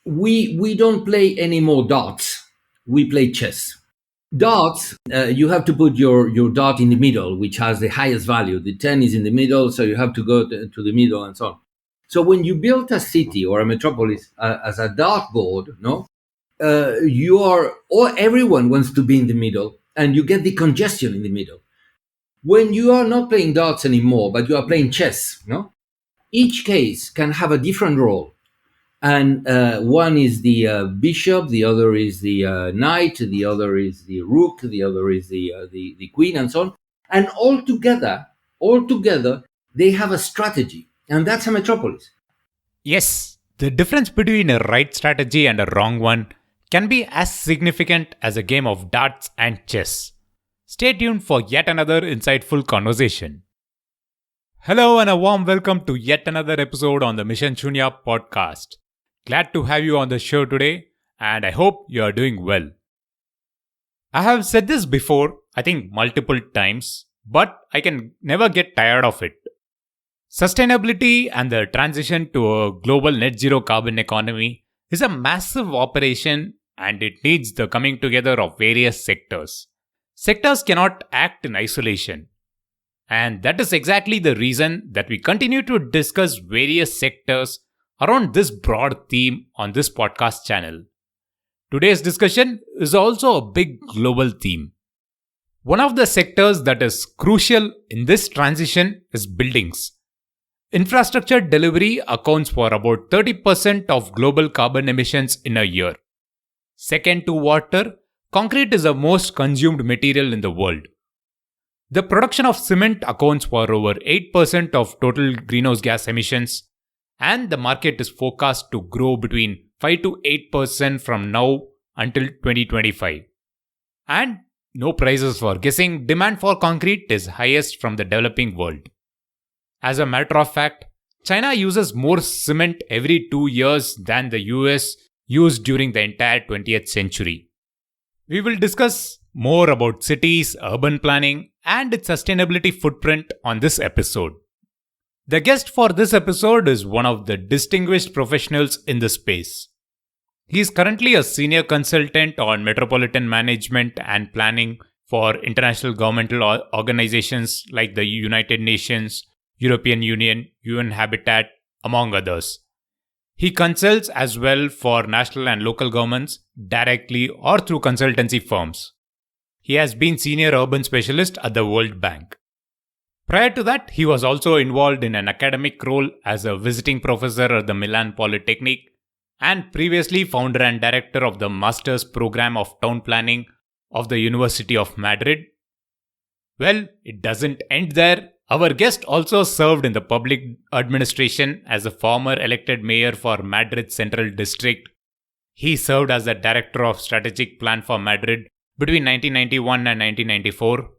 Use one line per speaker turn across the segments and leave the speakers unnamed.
we don't play any more darts. We play chess. Darts, you have to put your dart in the middle, which has the highest value. The 10 is in the middle, so you have to go to the middle and so on. So when you build a city or a metropolis as a dartboard, no, or everyone wants to be in the middle, and you get the congestion in the middle. When you are not playing darts anymore, but you are playing chess, no, each case can have a different role. And one is the bishop, the other is the knight, the other is the rook, the other is the queen, and so on. And all together, they have a strategy, and that's a metropolis.
Yes, the difference between a right strategy and a wrong one can be as significant as a game of darts and chess. Stay tuned for yet another insightful conversation. Hello and a warm welcome to yet another episode on the Mission Shunya podcast. Glad to have you on the show today, and I hope you are doing well. I have said this before, I think multiple times, but I can never get tired of it. Sustainability and the transition to a global net zero carbon economy is a massive operation, and it needs the coming together of various sectors. Sectors cannot act in isolation. And that is exactly the reason that we continue to discuss various sectors around this broad theme on this podcast channel. Today's discussion is also a big global theme. One of the sectors that is crucial in this transition is buildings. Infrastructure delivery accounts for about 30% of global carbon emissions in a year. Second to water, concrete is the most consumed material in the world. The production of cement accounts for over 8% of total greenhouse gas emissions, and the market is forecast to grow between 5 to 8% from now until 2025. And no prizes for guessing, demand for concrete is highest from the developing world. As a matter of fact, China uses more cement every 2 years than the US used during the entire 20th century. We will discuss more about cities, urban planning, and its sustainability footprint on this episode. The guest for this episode is one of the distinguished professionals in the space. He is currently a senior consultant on metropolitan management and planning for international governmental organizations like the United Nations, European Union, UN Habitat, among others. He consults as well for national and local governments directly or through consultancy firms. He has been senior urban specialist at the World Bank. Prior to that, he was also involved in an academic role as a visiting professor at the Milan Polytechnic and previously founder and director of the Master's Program of Town Planning of the University of Madrid. Well, it doesn't end there. Our guest also served in the public administration as a former elected mayor for Madrid Central District. He served as the director of strategic plan for Madrid between 1991 and 1994.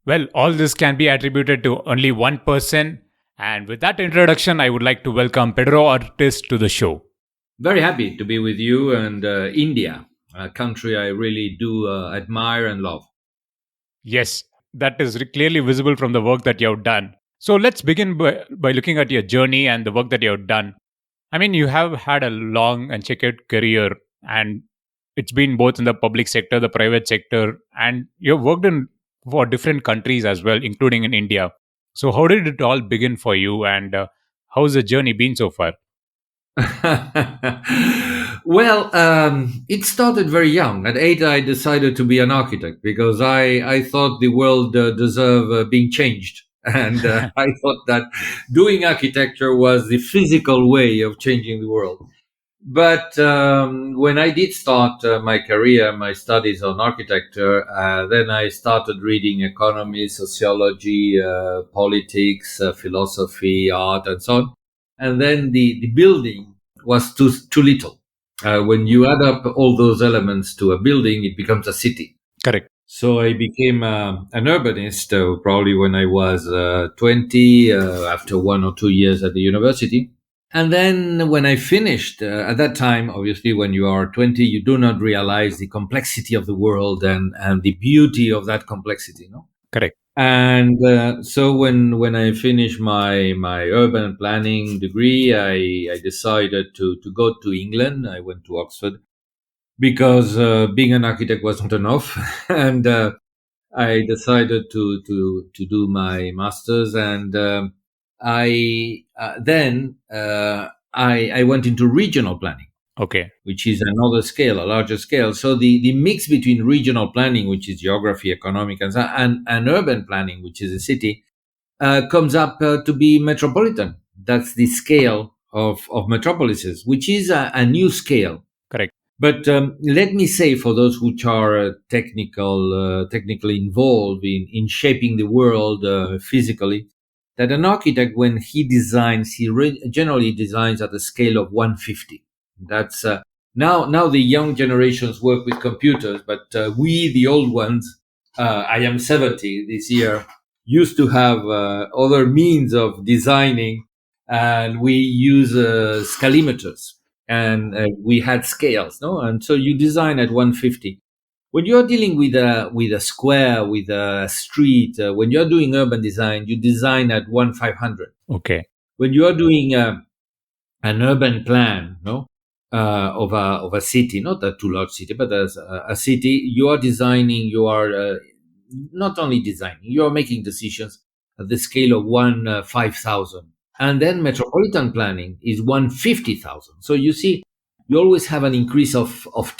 Well, all this can be attributed to only one person. And with that introduction, I would like to welcome Pedro Ortiz to the show.
Very happy to be with you and India, a country I really do admire and love.
Yes, that is clearly visible from the work that you have done. So let's begin by looking at your journey and the work that you have done. I mean, you have had a long and checkered career, and it's been both in the public sector, the private sector, and you've worked for different countries as well, including in India. So how did it all begin for you, and how's the journey been so far?
Well, it started very young. At 8, I decided to be an architect because I thought the world deserved being changed. And I thought that doing architecture was the physical way of changing the world. But when I did start my career, my studies on architecture, then I started reading economies, sociology, politics, philosophy, art, and so on. And then the building was too little. When you add up all those elements to a building, it becomes a city.
Correct.
So I became an urbanist probably when I was 20, after 1 or 2 years at the university. And then when I finished, at that time, obviously, when you are 20, you do not realize the complexity of the world and the beauty of that complexity, no?
Correct.
And so when I finished my urban planning degree, I decided to go to England. I went to Oxford because being an architect wasn't enough, and I decided to do my masters, and I then I went into regional planning,
Okay.
which is another scale, a larger scale. So the mix between regional planning, which is geography, economic, and urban planning, which is a city, comes up to be metropolitan. That's the scale of metropolises, which is a new scale.
Correct.
But let me say, for those which are technically involved in shaping the world physically, that an architect, when he designs, generally designs at a scale of 150. That's now the young generations work with computers, but we, the old ones, I am 70 this year, used to have other means of designing, and we use scalimeters, and we had scales, no? And so you design at 150. When you're dealing with a square, with a street, when you're doing urban design, you design at 1/500.
Okay.
When you are doing an urban plan, no, of a city, not a too large city, but as a city, you are designing. You are not only designing, you are making decisions at the scale of 1/5,000, and then metropolitan planning is 1/50,000. So you see, you always have an increase of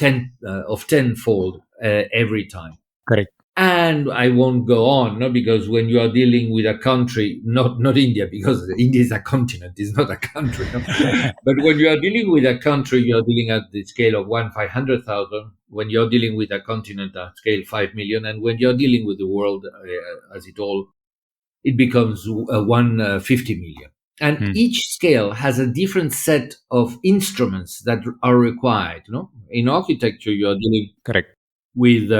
tenfold every time.
Correct.
And I won't go on, no, because when you are dealing with a country, not India, because India is a continent, it's not a country. No? But when you are dealing with a country, you are dealing at the scale of 1/500,000. When you're dealing with a continent at scale 5 million, and when you're dealing with the world as it all, it becomes 150 million. And each scale has a different set of instruments that are required. No, in architecture, you are dealing
Correct.
with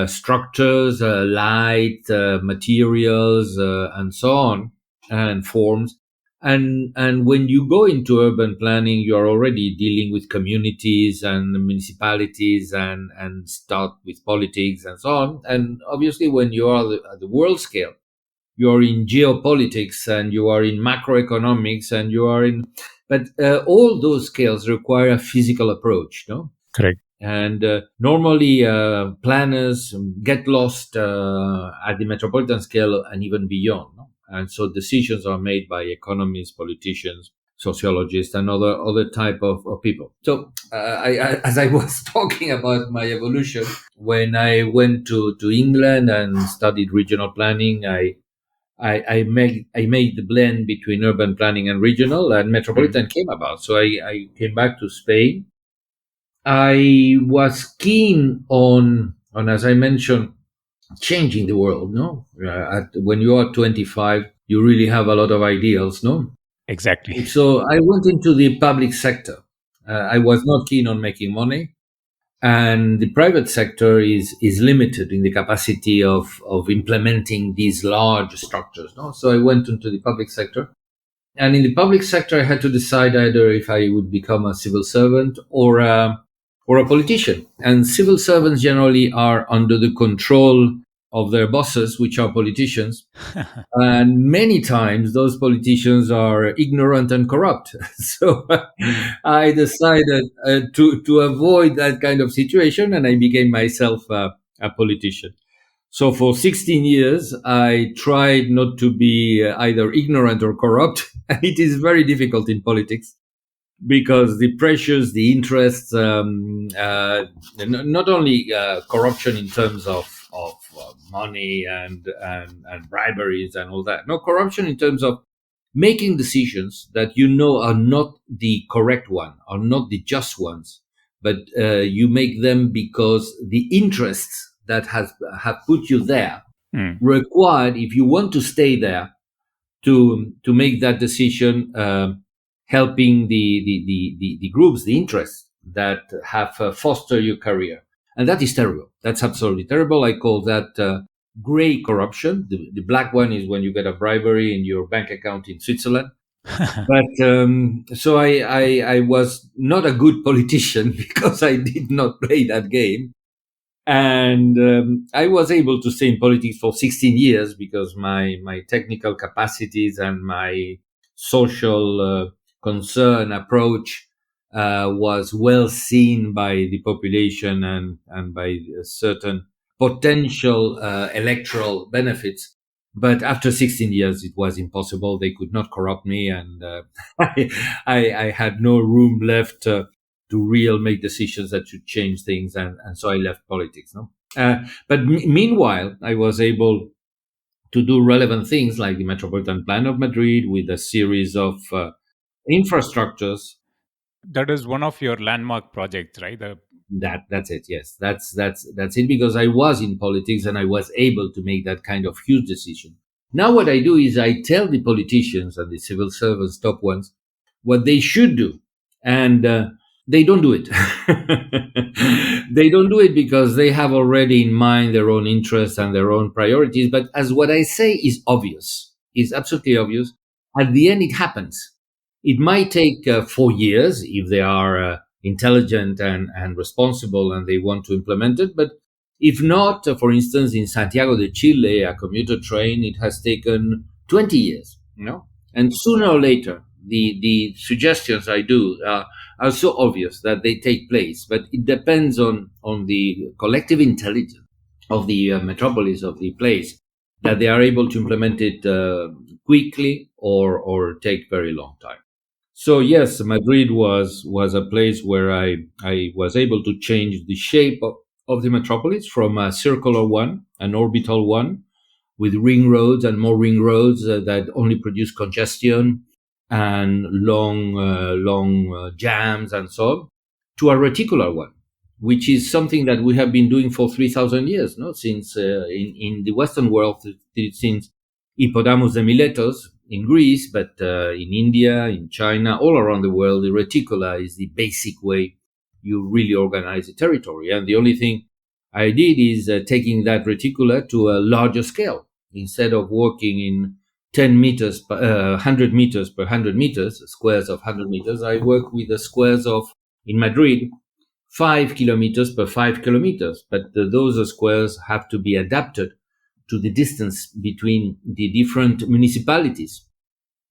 structures, light, materials, and so on, and forms. And when you go into urban planning, you are already dealing with communities and municipalities, and start with politics and so on. And obviously, when you are at the world scale, you are in geopolitics, and you are in macroeconomics, and you are in. But all those scales require a physical approach, no?
Correct.
And normally, planners get lost at the metropolitan scale and even beyond. No? And so decisions are made by economists, politicians, sociologists, and other type of people. So, as I was talking about my evolution, when I went to England and studied regional planning, I made the blend between urban planning and regional, and metropolitan came about. So I came back to Spain. I was keen on, as I mentioned, changing the world. No, when you are 25, you really have a lot of ideals. No,
Exactly.
so I went into the public sector. I was not keen on making money, and the private sector is limited in the capacity of implementing these large structures. No, so I went into the public sector. And in the public sector, I had to decide either if I would become a civil servant or a politician. And civil servants generally are under the control of their bosses, which are politicians. And many times those politicians are ignorant and corrupt. So I decided to avoid that kind of situation, and I became myself a politician. So for 16 years, I tried not to be either ignorant or corrupt. And it is very difficult in politics because the pressures, the interests, not only corruption in terms of money and briberies and all that. No, corruption in terms of making decisions that you know are not the correct one, are not the just ones, but you make them because the interests that have put you there required, if you want to stay there, to make that decision, helping the groups, the interests that have fostered your career. And that is terrible. That's absolutely terrible. I call that gray corruption. The black one is when you get a bribery in your bank account in Switzerland. But so I was not a good politician because I did not play that game. And I was able to stay in politics for 16 years because my technical capacities and my social concern approach was well seen by the population and by certain potential electoral benefits. But after 16 years, it was impossible. They could not corrupt me, and I had no room left to real make decisions that should change things, and so I left politics. No, but meanwhile, I was able to do relevant things like the Metropolitan Plan of Madrid with a series of infrastructures.
That is one of your landmark projects, right?
That's it. Yes, that's it. Because I was in politics and I was able to make that kind of huge decision. Now what I do is I tell the politicians and the civil servants, top ones, what they should do, and they don't do it. They don't do it because they have already in mind their own interests and their own priorities. But as what I say is obvious, is absolutely obvious. At the end, it happens. It might take 4 years if they are intelligent and responsible and they want to implement it. But if not, for instance, in Santiago de Chile, a commuter train, it has taken 20 years, and sooner or later, the suggestions I do are so obvious that they take place. But it depends on the collective intelligence of the metropolis, of the place, that they are able to implement it quickly or take very long time. So yes, Madrid was a place where I was able to change the shape of the metropolis from a circular one, an orbital one, with ring roads and more ring roads that only produce congestion and long jams and so on, to a reticular one, which is something that we have been doing for 3,000 years, no? Since in the Western world, since Hippodamus de Miletus in Greece, but in India, in China, all around the world, the reticula is the basic way you really organize the territory. And the only thing I did is taking that reticula to a larger scale. Instead of working in 10 meters, 100 meters per 100 meters, squares of 100 meters, I work with the squares of, in Madrid, 5 kilometers per 5 kilometers. But those squares have to be adapted to the distance between the different municipalities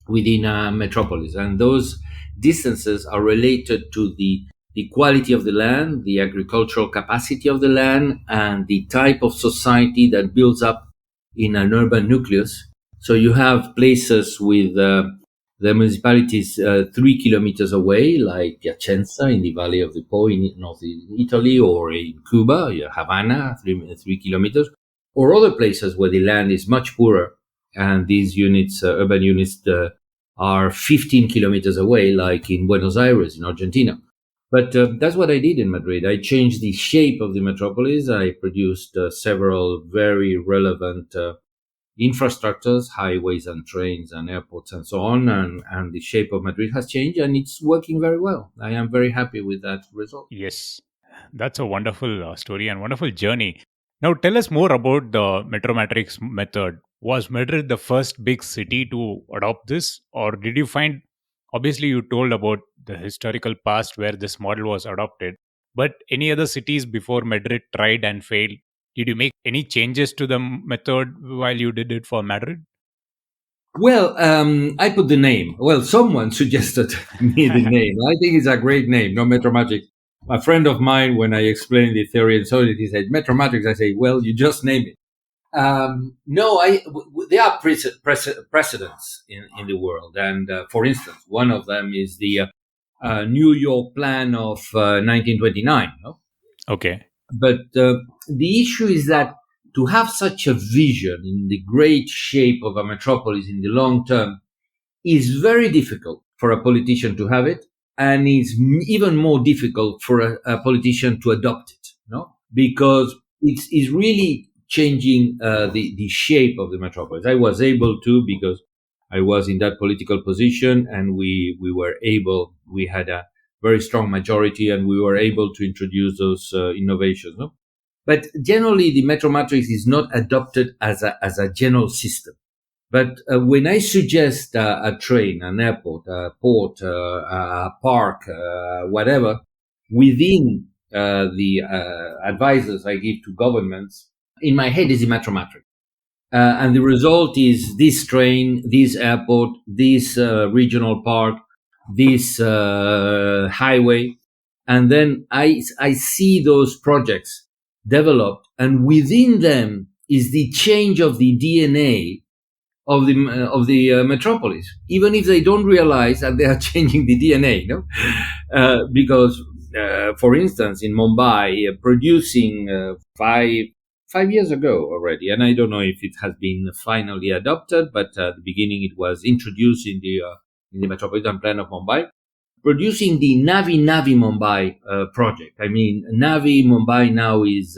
within a metropolis. And those distances are related to the quality of the land, the agricultural capacity of the land, and the type of society that builds up in an urban nucleus. So you have places with the municipalities 3 kilometers away, like Piacenza in the Valley of the Po in North Italy, or in Cuba, Havana, 3 kilometers, or other places where the land is much poorer, and these units, urban units, are 15 kilometers away, like in Buenos Aires in Argentina. But that's what I did in Madrid. I changed the shape of the metropolis. I produced several very relevant infrastructures, highways and trains and airports and so on. And the shape of Madrid has changed, and it's working very well. I am very happy with that result.
Yes, that's a wonderful story and wonderful journey. Now, tell us more about the Metromatrix method. Was Madrid the first big city to adopt this, or did you find, obviously, you told about the historical past where this model was adopted, but any other cities before Madrid tried and failed? Did you make any changes to the method while you did it for Madrid?
Well, I put the name. Well, someone suggested me the name. I think it's a great name, no Metromatrix. A friend of mine, when I explained the theory and so on, he said, Metromatrix. I say, well, you just name it. No, there are precedents in the world. And for instance, one of them is the New York Plan of 1929. No?
Okay.
But the issue is that to have such a vision in the great shape of a metropolis in the long term is very difficult for a politician to have it, and is even more difficult for a politician to adopt it, no? Because it's really changing the shape of the metropolis. I was able to, because I was in that political position, and we had a very strong majority, and we were able to introduce those innovations, no? But generally, the Metromatrix is not adopted as a general system. But when I suggest a train, an airport, a port, a park, whatever, within advices I give to governments, in my head is the metro matrix. And the result is this train, this airport, this regional park, this highway. And then I see those projects developed, and within them is the change of the DNA of the metropolis, even if they don't realize that they are changing the DNA, because, for instance, in Mumbai, producing 5 years ago already, and I don't know if it has been finally adopted, but at the beginning it was introduced in the Metropolitan Plan of Mumbai, producing the Navi Mumbai project. I mean, Navi Mumbai now is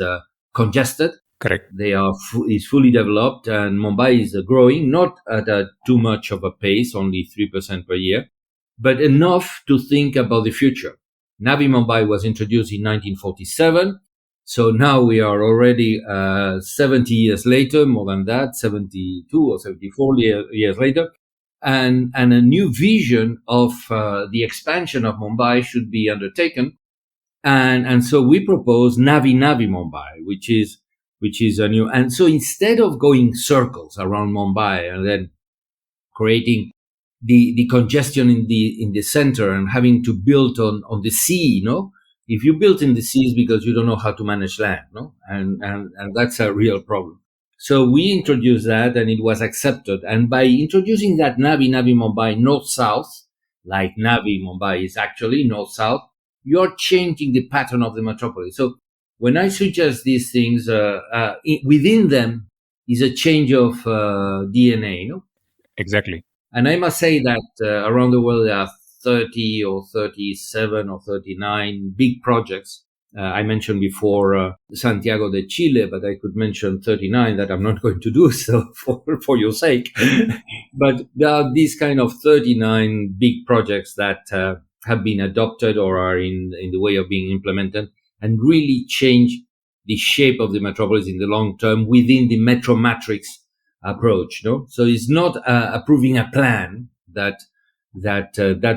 congested.
Correct.
They is fully developed, and Mumbai is growing, not at too much of a pace, only 3% per year, but enough to think about the future. Navi Mumbai was introduced in 1947, so now we are already 70 years later, more than that, 72 or 74 years later, and a new vision of the expansion of Mumbai should be undertaken, and so we propose Navi Mumbai, which is a new. And so instead of going circles around Mumbai and then creating the congestion in the center and having to build on the sea, if you build in the seas because you don't know how to manage land, and that's a real problem. So we introduced that, and it was accepted. And by introducing that Navi Mumbai north-south, like Navi Mumbai is actually north-south, you're changing the pattern of the metropolis. So when I suggest these things, within them is a change of DNA,
Exactly.
And I must say that around the world there are 30 or 37 or 39 big projects. I mentioned before Santiago de Chile, but I could mention 39 that I'm not going to do so for your sake. But there are these kind of 39 big projects that have been adopted or are in the way of being implemented, and really change the shape of the metropolis in the long term within the metro matrix approach. So it's not approving a plan that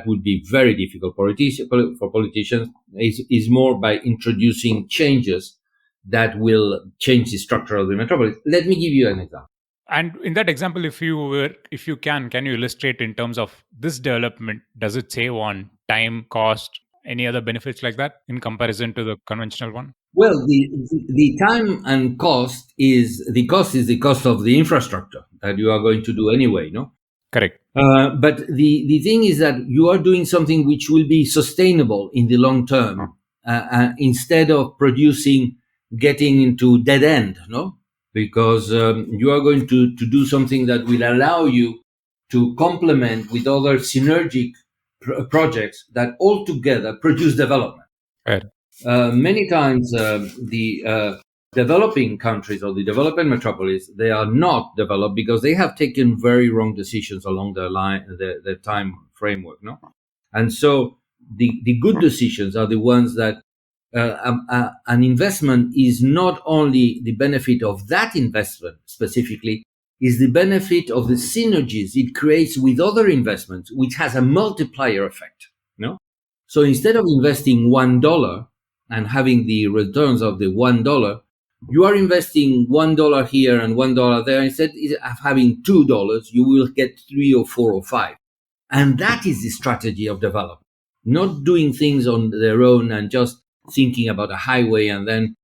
would be very difficult for politicians. Is more by introducing changes that will change the structure of the metropolis. Let me give you an example.
And in that example, if you can you illustrate in terms of this development? Does it save on time, cost, any other benefits like that in comparison to the conventional one?
Well, the time and cost is the cost of the infrastructure that you are going to do anyway,
Correct.
But the thing is that you are doing something which will be sustainable in the long term, instead of getting into dead end, because you are going to do something that will allow you to complement with other synergic projects that altogether produce development.
Right.
Many times the developing countries or the developing metropolis, they are not developed because they have taken very wrong decisions along the time framework. And so the good decisions are the ones that an investment is not only the benefit of that investment specifically, is the benefit of the synergies it creates with other investments, which has a multiplier effect. So instead of investing $1 and having the returns of the $1, you are investing $1 here and $1 there. Instead of having $2, you will get 3 or 4 or 5. And that is the strategy of development. Not doing things on their own and just thinking about a highway and then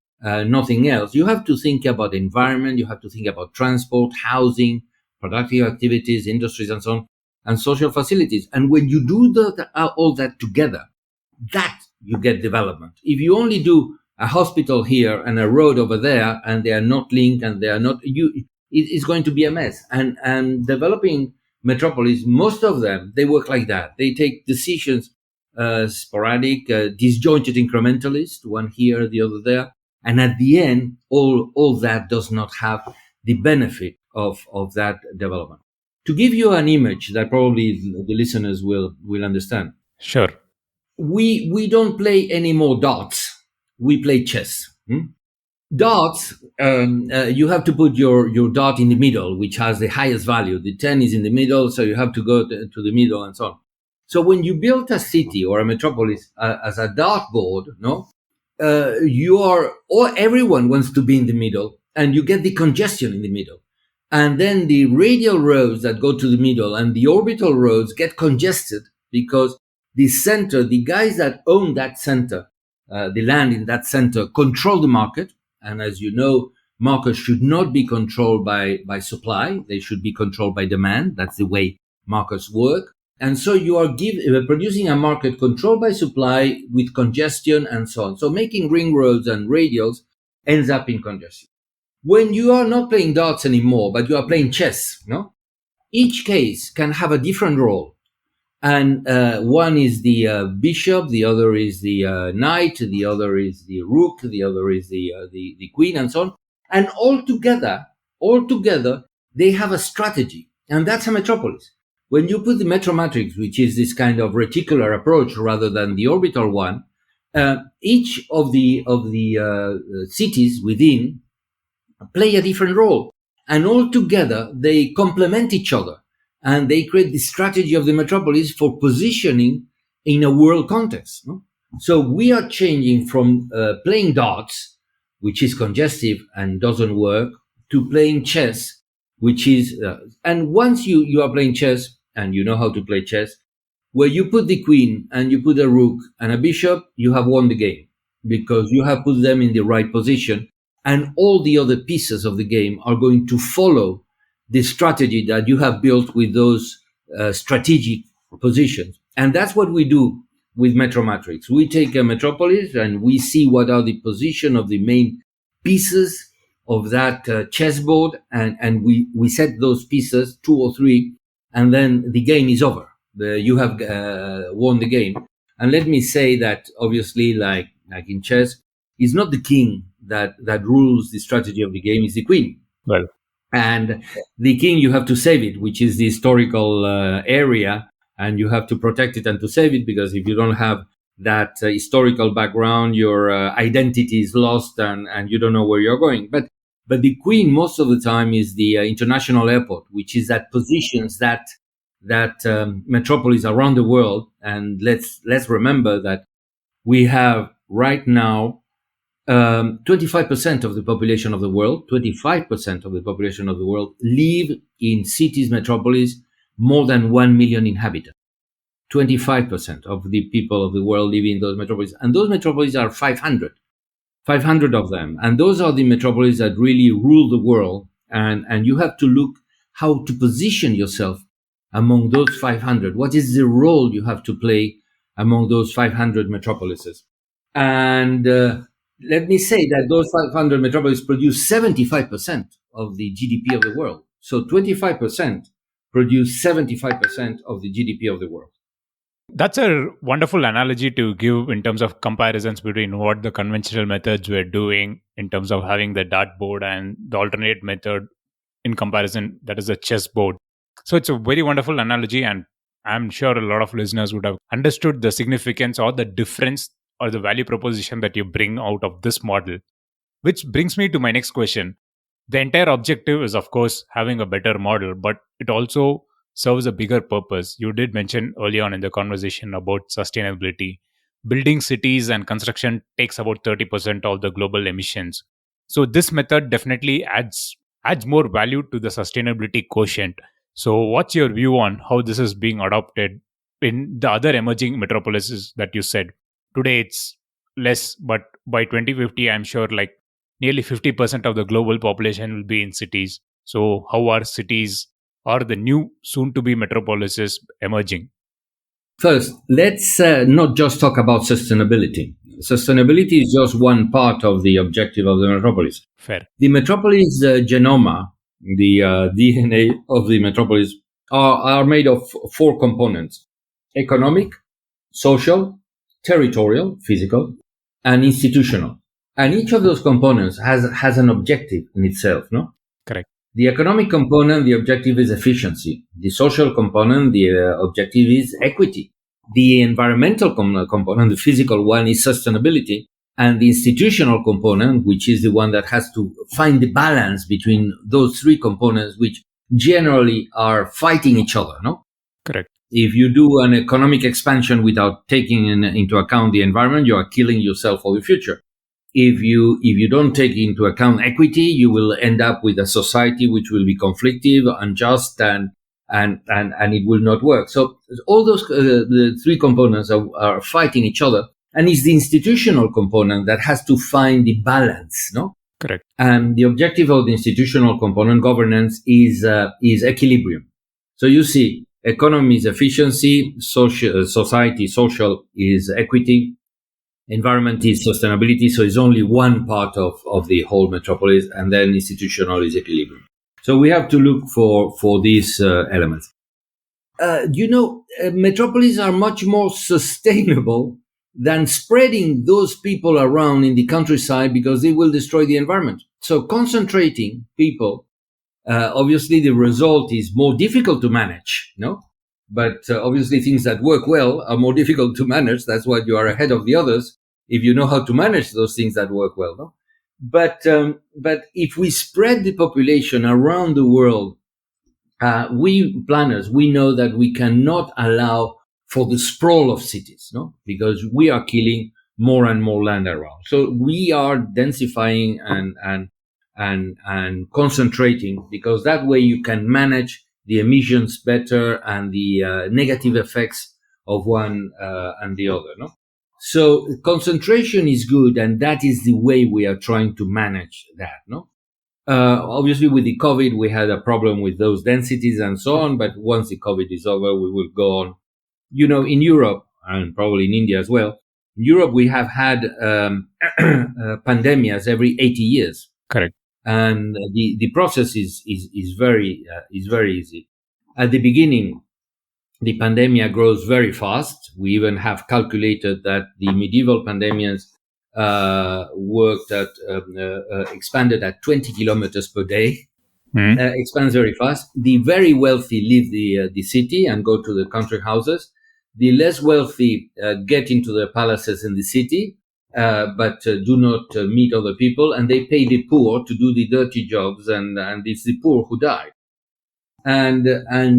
nothing else. You have to think about environment. You have to think about transport, housing, productive activities, industries, and so on, and social facilities. And when you do all that together, that you get development. If you only do a hospital here and a road over there, and they are not linked, and they are not, it's going to be a mess. And developing metropolis, most of them, they work like that. They take decisions, sporadic, disjointed, incrementalist, one here, the other there, and at the end, all that does not have the benefit of that development. To give you an image that probably the listeners will understand.
Sure.
We don't play any more dots. We play chess. Dots, you have to put your dot in the middle, which has the highest value. The 10 is in the middle, so you have to go to the middle and so on. So when you build a city or a metropolis as a dartboard, or everyone wants to be in the middle, and you get the congestion in the middle. And then the radial roads that go to the middle and the orbital roads get congested because the center, the guys that own that center, the land in that center, control the market. And as you know, markets should not be controlled by supply. They should be controlled by demand. That's the way markets work. And so you are producing a market controlled by supply with congestion and so on. So making ring roads and radials ends up in congestion. When you are not playing darts anymore, but you are playing chess, no? Each case can have a different role. And one is the bishop, the other is the knight, the other is the rook, the other is the queen, and so on. And all together, they have a strategy. And that's a metropolis. When you put the metro matrix, which is this kind of reticular approach rather than the orbital one, each of the cities within play a different role. And all together, they complement each other. And they create the strategy of the metropolis for positioning in a world context. No? So we are changing from playing darts, which is congestive and doesn't work, to playing chess, which is... and once you are playing chess, and you know how to play chess, where you put the queen and you put a rook and a bishop, you have won the game because you have put them in the right position. And all the other pieces of the game are going to follow the strategy that you have built with those strategic positions. And that's what we do with Metro Matrix. We take a metropolis and we see what are the position of the main pieces of that chessboard, and we set those pieces, 2 or 3, and then the game is over. You have won the game. And let me say that obviously, like in chess, it's not the king that rules the strategy of the game, it's the queen.
Well,
and the king, you have to save it, which is the historical area, and you have to protect it and to save it, because if you don't have that historical background, your identity is lost and you don't know where you're going. But the queen, most of the time, is the international airport, which is that positions that metropolis around the world. And let's remember that we have right now 25% of the population of the world, 25% of the population of the world live in cities, metropolis, more than 1 million inhabitants. 25% of the people of the world live in those metropolis. And those metropolis are 500 of them. And those are the metropolis that really rule the world. And you have to look how to position yourself among those 500. What is the role you have to play among those 500 metropolises? And let me say that those 500 metropolis produce 75% of the GDP of the world. So 25% produce 75% of the GDP of the world.
That's a wonderful analogy to give in terms of comparisons between what the conventional methods were doing in terms of having the dartboard and the alternate method in comparison, that is a chessboard. So it's a very wonderful analogy, and I'm sure a lot of listeners would have understood the significance or the difference or the value proposition that you bring out of this model. Which brings me to my next question. The entire objective is, of course, having a better model, but it also serves a bigger purpose. You did mention early on in the conversation about sustainability. Building cities and construction takes about 30% of the global emissions. So this method definitely adds more value to the sustainability quotient. So what's your view on how this is being adopted in the other emerging metropolises that you said? Today it's less, but by 2050, I'm sure like nearly 50% of the global population will be in cities. So how are cities or the new soon-to-be metropolises emerging?
First, let's not just talk about sustainability. Sustainability is just one part of the objective of the metropolis.
Fair.
The metropolis genoma, the DNA of the metropolis, are made of 4 components: economic, social, territorial, physical, and institutional. And each of those components has an objective in itself, no?
Correct.
The economic component, the objective is efficiency. The social component, the objective is equity. The environmental component, the physical one, is sustainability. And the institutional component, which is the one that has to find the balance between those 3 components, which generally are fighting each other, no?
Correct.
If you do an economic expansion without taking into account the environment, you are killing yourself for the future. if you don't take into account equity, you will end up with a society which will be conflictive, unjust, and it will not work. So all those the three components are fighting each other, and it's the institutional component that has to find the balance, no?
Correct.
And the objective of the institutional component, governance, is equilibrium. So you see, economy is efficiency, society, social is equity, environment is sustainability. So it's only one part of the whole metropolis, and then institutional is equilibrium. So we have to look for these elements. Metropolis are much more sustainable than spreading those people around in the countryside, because they will destroy the environment. So concentrating people, obviously the result is more difficult to manage, no? But obviously things that work well are more difficult to manage. That's why you are ahead of the others, if you know how to manage those things that work well, no? But if we spread the population around the world, we planners, we know that we cannot allow for the sprawl of cities, no? Because we are killing more and more land around. So we are densifying and concentrating, because that way you can manage the emissions better and the negative effects of one and the other, no? So concentration is good, and that is the way we are trying to manage that, no? Obviously, with the COVID, we had a problem with those densities and so on. But once the COVID is over, we will go on. In Europe, and probably in India as well, in Europe, we have had pandemias every 80 years.
Correct.
And the process is very easy. At the beginning, the pandemia grows very fast. We even have calculated that the medieval pandemias expanded at 20 kilometers per day. Expands very fast. The very wealthy leave the city and go to the country houses. The less wealthy get into the palaces in the city, but do not meet other people, and they pay the poor to do the dirty jobs, and it's the poor who die. And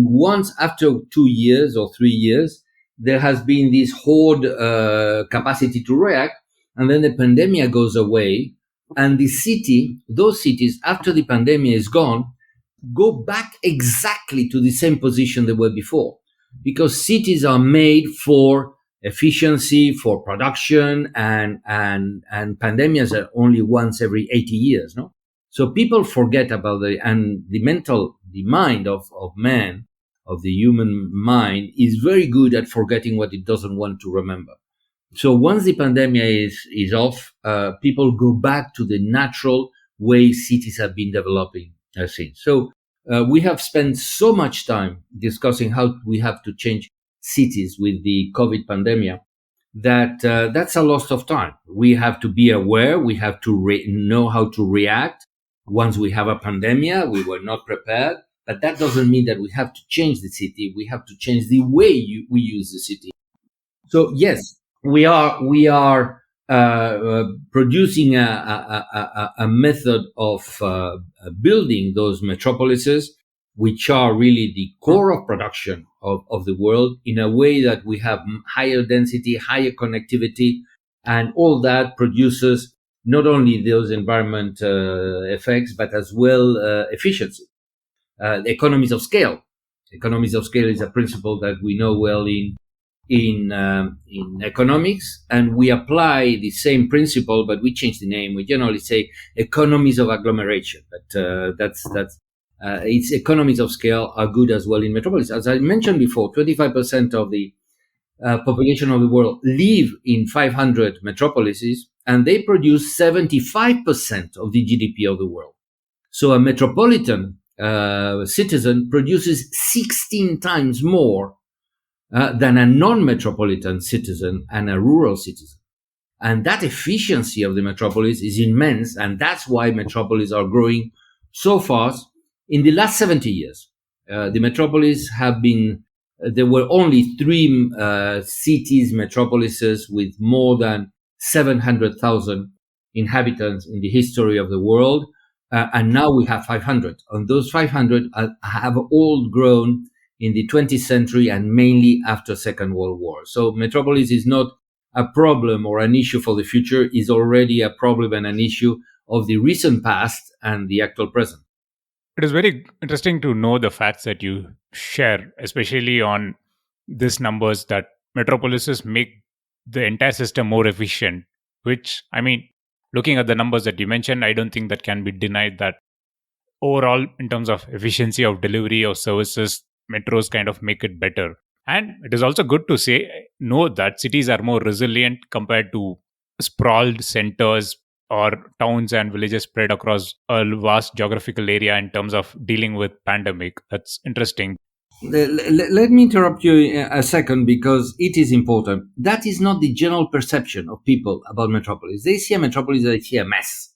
once after 2 years or 3 years, there has been this horde capacity to react, and then the pandemic goes away, and those cities, after the pandemic is gone, go back exactly to the same position they were before, because cities are made for efficiency, for production, and pandemics are only once every 80 years, no? So people forget about the mind of man, of the human mind, is very good at forgetting what it doesn't want to remember. So once the pandemic is off, people go back to the natural way cities have been developing since. So we have spent so much time discussing how we have to change cities with the COVID pandemic that that's a loss of time. We have to be aware. We have to know how to react. Once we have a pandemic, we were not prepared, but that doesn't mean that we have to change the city. We have to change the way we use the city. So yes, we are producing a method of building those metropolises, which are really the core of production of the world, in a way that we have higher density, higher connectivity, and all that produces not only those environment effects, but as well efficiency. Economies of scale. Economies of scale is a principle that we know well in economics, and we apply the same principle, but we change the name. We generally say economies of agglomeration, but its economies of scale are good as well in metropolis. As I mentioned before, 25% of the population of the world live in 500 metropolises, and they produce 75% of the GDP of the world. So a metropolitan citizen produces 16 times more than a non-metropolitan citizen and a rural citizen. And that efficiency of the metropolis is immense, and that's why metropolis are growing so fast. In the last 70 years, the metropolis have been, there were only 3 cities, metropolises with more than 700,000 inhabitants in the history of the world. And now we have 500. And those 500 have all grown in the 20th century and mainly after Second World War. So metropolis is not a problem or an issue for the future is already a problem and an issue of the recent past and the actual present.
It is very interesting to know the facts that you share, especially on these numbers that metropolises make the entire system more efficient. Which, I mean, looking at the numbers that you mentioned, I don't think that can be denied that overall, in terms of efficiency of delivery of services, metros kind of make it better. And it is also good to know that cities are more resilient compared to sprawled centers or towns and villages spread across a vast geographical area in terms of dealing with pandemic. That's interesting.
Let me interrupt you a second because it is important. That is not the general perception of people about Metropolis. They see a Metropolis, they see a mess.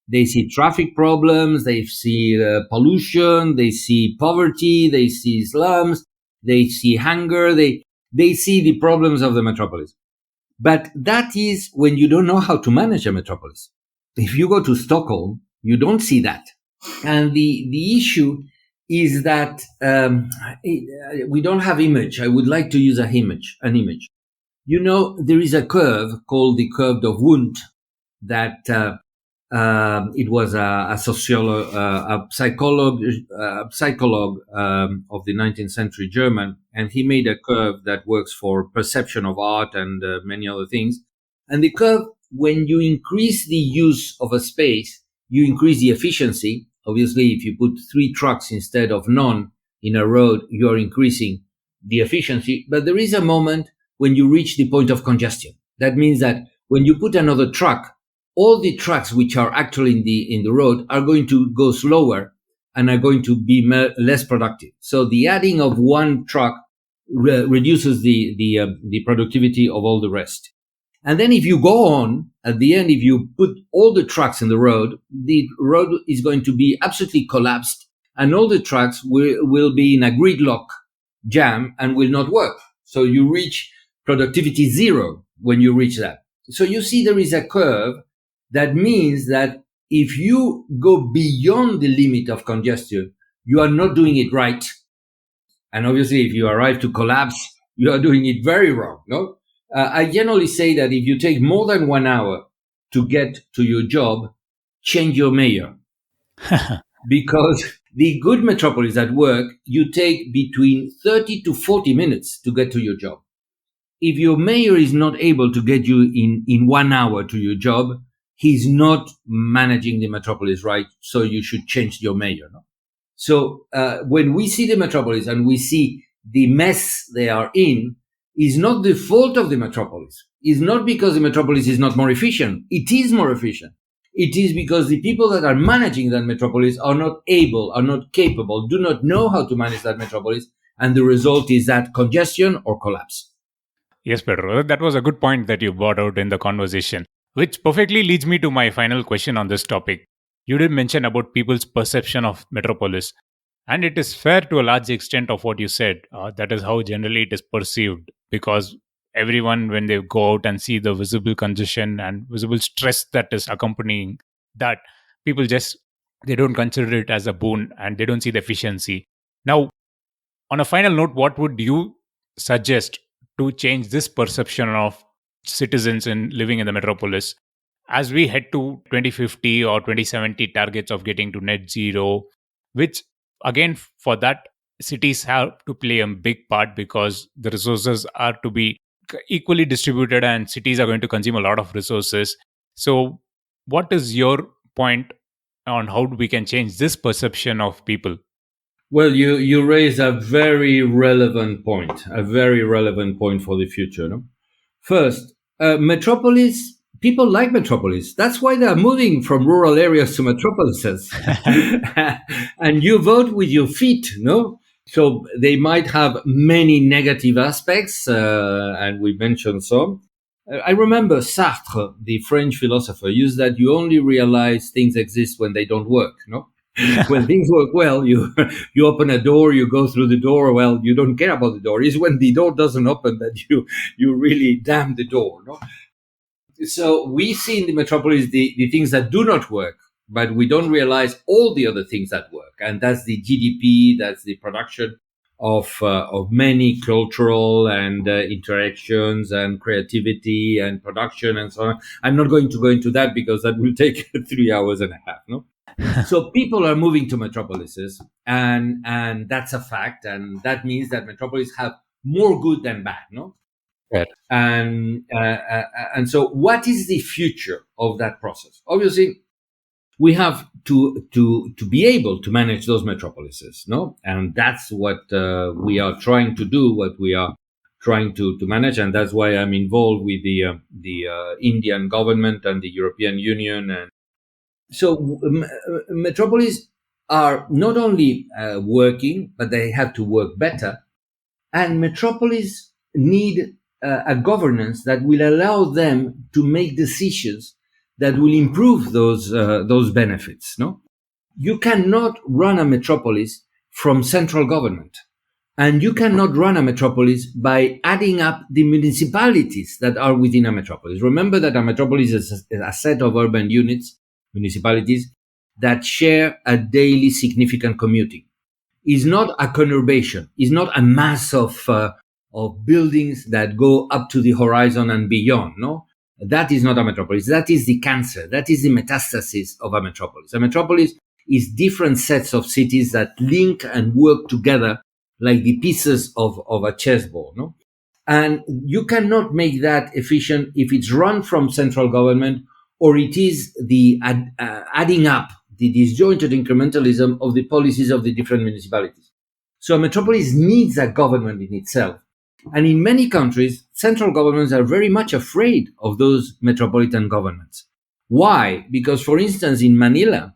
They see traffic problems, they see pollution, they see poverty, they see slums, they see hunger, they see the problems of the metropolis. But that is when you don't know how to manage a metropolis. If you go to Stockholm, you don't see that. And the issue is that we don't have image. I would like to use an image. You know, there is a curve called the curve of Wundt that it was a psychologue of the 19th century German, and he made a curve that works for perception of art and many other things. And the curve, when you increase the use of a space, you increase the efficiency. Obviously, if you put 3 trucks instead of none in a road, you are increasing the efficiency. But there is a moment when you reach the point of congestion. That means that when you put another truck, all the trucks which are actually in the road are going to go slower and are going to be less productive. So the adding of one truck reduces the productivity of all the rest. And then if you go on, at the end, if you put all the trucks in the road is going to be absolutely collapsed, and all the trucks will be in a gridlock jam and will not work. So you reach productivity 0 when you reach that. So you see there is a curve. That means that if you go beyond the limit of congestion, you are not doing it right. And obviously, if you arrive to collapse, you are doing it very wrong. No, I generally say that if you take more than 1 hour to get to your job, change your mayor. Because the good metropolis at work, you take between 30 to 40 minutes to get to your job. If your mayor is not able to get you in 1 hour to your job, he's not managing the metropolis right, so you should change your mayor. No? So when we see the metropolis and we see the mess they are in, is not the fault of the metropolis. It's not because the metropolis is not more efficient. It is more efficient. It is because the people that are managing that metropolis are not able, are not capable, do not know how to manage that metropolis, and the result is that congestion or collapse.
Yes, Pedro, that was a good point that you brought out in the conversation, which perfectly leads me to my final question on this topic. You did mention about people's perception of metropolis, and it is fair to a large extent of what you said. That is how generally it is perceived, because everyone, when they go out and see the visible congestion and visible stress that is accompanying that, people just, they don't consider it as a boon and they don't see the efficiency. Now, on a final note, what would you suggest to change this perception of citizens in living in the metropolis as we head to 2050 or 2070 targets of getting to net zero, which again, for that, cities have to play a big part because the resources are to be equally distributed and cities are going to consume a lot of resources. So what is your point on how we can change this perception of people?
Well, you raise a very relevant point for the future. No? First, metropolis, people like metropolis. That's why they are moving from rural areas to metropolises. And you vote with your feet, no? So they might have many negative aspects, and we mentioned some. I remember Sartre, the French philosopher, used that you only realize things exist when they don't work, no? When things work well, you open a door, you go through the door. Well, you don't care about the door. It's when the door doesn't open that you really damn the door. No? So we see in the metropolis the things that do not work, but we don't realize all the other things that work. And that's the GDP, that's the production of many cultural and interactions and creativity and production and so on. I'm not going to go into that because that will take 3 hours and a half. No, so people are moving to metropolises, and that's a fact, and that means that metropolis have more good than bad. No,
Right.
and so what is the future of that process? Obviously, we have to be able to manage those metropolises, no, and that's what we are trying to do. What we are trying to manage, and that's why I'm involved with the Indian government and the European Union. And so metropolis are not only working, but they have to work better. And metropolis need a governance that will allow them to make decisions that will improve those benefits. No, you cannot run a metropolis from central government, and you cannot run a metropolis by adding up the municipalities that are within a metropolis. Remember that a metropolis is a set of urban units, municipalities, that share a daily significant commuting. Is not a conurbation, is not a mass of buildings that go up to the horizon and beyond. No, that is not a metropolis. That is the cancer. That is the metastasis of a metropolis. A metropolis is different sets of cities that link and work together like the pieces of a chessboard. No, and you cannot make that efficient if it's run from central government, or it is the adding up, the disjointed incrementalism of the policies of the different municipalities. So a metropolis needs a government in itself. And in many countries, central governments are very much afraid of those metropolitan governments. Why? Because, for instance, in Manila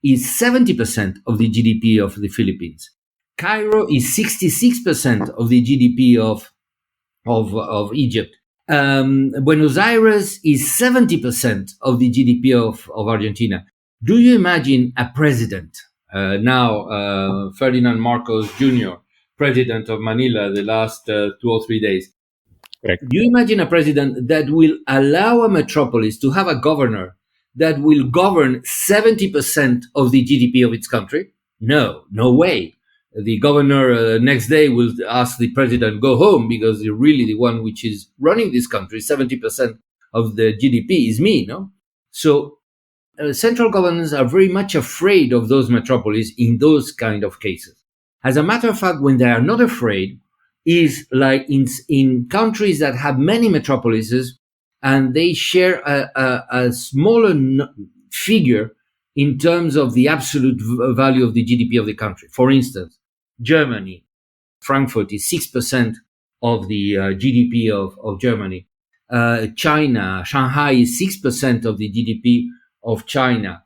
is 70% of the GDP of the Philippines. Cairo is 66% of the GDP of Egypt. Buenos Aires is 70% of the GDP of Argentina. Do you imagine a president, now Ferdinand Marcos Jr., president of Manila the last 2 or 3 days?
Correct.
Do you imagine a president that will allow a metropolis to have a governor that will govern 70% of the GDP of its country? No way. The governor next day will ask the president, go home, because you're really the one which is running this country. 70% of the GDP is me, no? So central governments are very much afraid of those metropolis in those kind of cases. As a matter of fact, when they are not afraid, is like in countries that have many metropolises and they share a smaller figure in terms of the absolute value of the GDP of the country. For instance, Germany, Frankfurt is 6% of the GDP of Germany. China, Shanghai is 6% of the GDP of China.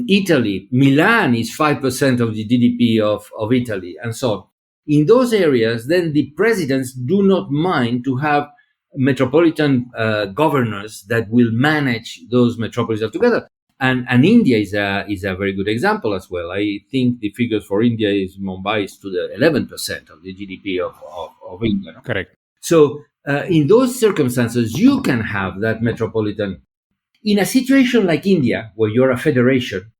Italy, Milan is 5% of the GDP of Italy, and so on. In those areas, then the presidents do not mind to have metropolitan governors that will manage those metropolises together. And India is a very good example as well. I think the figures for India is Mumbai is to the 11% of the GDP of India. No?
Correct.
So in those circumstances, you can have that metropolitan. In a situation like India, where you're a federation,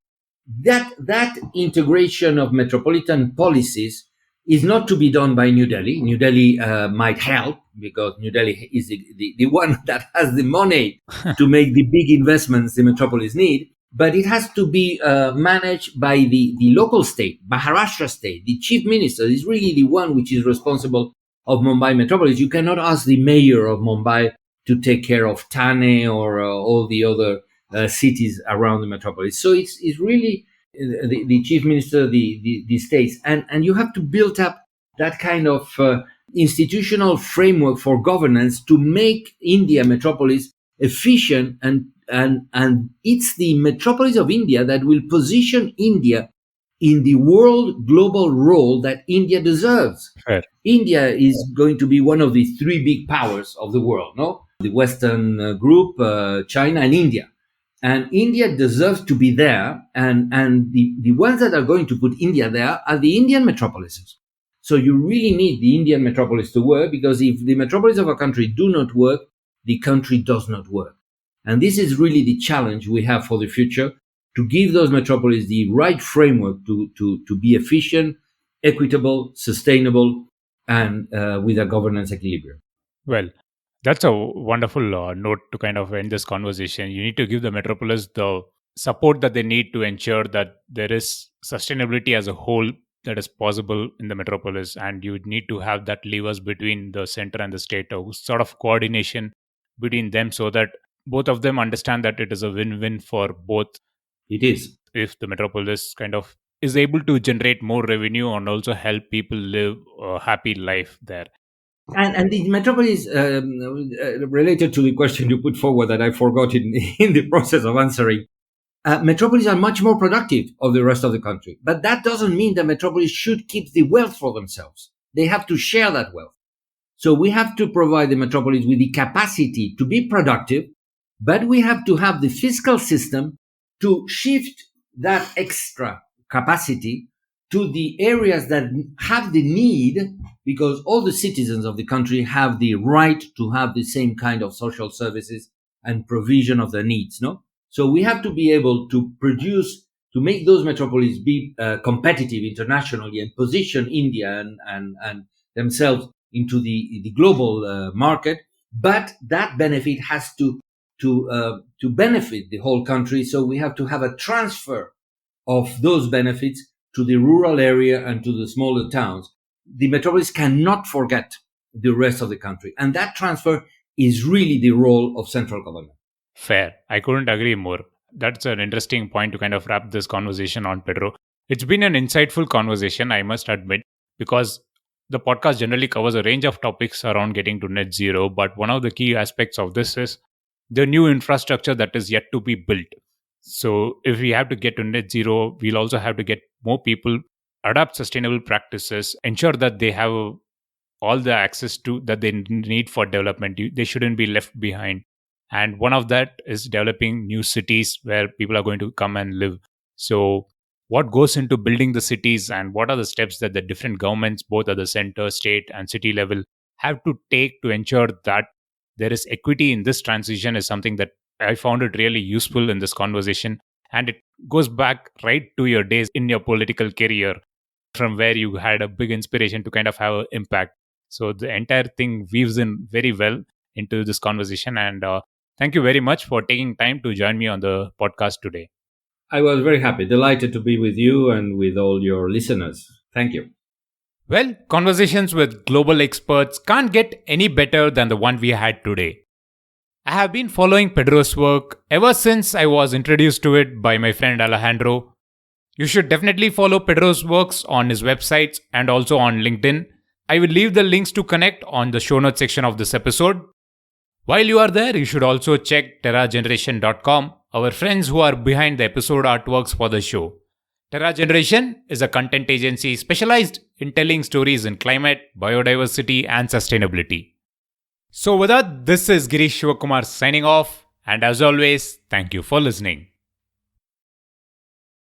that integration of metropolitan policies is not to be done by New Delhi. New Delhi might help, because New Delhi is the one that has the money to make the big investments the metropolis need. But it has to be managed by the local state, Maharashtra state. The chief minister is really the one which is responsible of Mumbai metropolis. You cannot ask the mayor of Mumbai to take care of Thane or all the other cities around the metropolis. So it's really the chief minister, the states, and you have to build up that kind of institutional framework for governance to make India metropolis efficient, and it's the metropolis of India that will position India in the world global role that India deserves.
Right.
India is going to be one of the three big powers of the world, no? The Western group, China and India. And India deserves to be there, and the ones that are going to put India there are the Indian metropolises. So you really need the Indian metropolis to work, because if the metropolis of a country do not work, the country does not work. And this is really the challenge we have for the future, to give those metropolis the right framework to be efficient, equitable, sustainable, and with a governance equilibrium.
Well, that's a wonderful note to kind of end this conversation. You need to give the Metropolis the support that they need to ensure that there is sustainability as a whole that is possible in the Metropolis, and you need to have that levers between the center and the state, a sort of coordination between them, so that both of them understand that it is a win-win for both.
It is.
If the Metropolis kind of is able to generate more revenue and also help people live a happy life there.
And the Metropolis, related to the question you put forward that I forgot in the process of answering, metropolis are much more productive of the rest of the country. But that doesn't mean that metropolis should keep the wealth for themselves. They have to share that wealth. So we have to provide the metropolis with the capacity to be productive, but we have to have the fiscal system to shift that extra capacity to the areas that have the need, because all the citizens of the country have the right to have the same kind of social services and provision of their needs, no? So we have to be able to produce, to make those metropolis be competitive internationally and position India and themselves into the global market. But that benefit has to benefit the whole country. So we have to have a transfer of those benefits to the rural area and to the smaller towns. The metropolis cannot forget the rest of the country. And that transfer is really the role of central government.
Fair. I couldn't agree more. That's an interesting point to kind of wrap this conversation on, Pedro. It's been an insightful conversation, I must admit, because the podcast generally covers a range of topics around getting to net zero. But one of the key aspects of this is the new infrastructure that is yet to be built. So if we have to get to net zero, we'll also have to get more people, adopt sustainable practices, ensure that they have all the access to that they need for development. They shouldn't be left behind. And one of that is developing new cities where people are going to come and live. So what goes into building the cities, and what are the steps that the different governments, both at the center, state and city level, have to take to ensure that there is equity in this transition, is something that I found it really useful in this conversation. And it goes back right to your days in your political career, from where you had a big inspiration to kind of have an impact. So the entire thing weaves in very well into this conversation. And thank you very much for taking time to join me on the podcast today.
I was very happy, delighted to be with you and with all your listeners. Thank you.
Well, conversations with global experts can't get any better than the one we had today. I have been following Pedros' work ever since I was introduced to it by my friend Alejandro. You should definitely follow Pedros' works on his websites and also on LinkedIn. I will leave the links to connect on the show notes section of this episode. While you are there, you should also check terrageneration.com, our friends who are behind the episode artworks for the show. Terra Generation is a content agency specialized in telling stories in climate, biodiversity, and sustainability. So with that, this is Girish Shivakumar signing off, and as always, thank you for listening.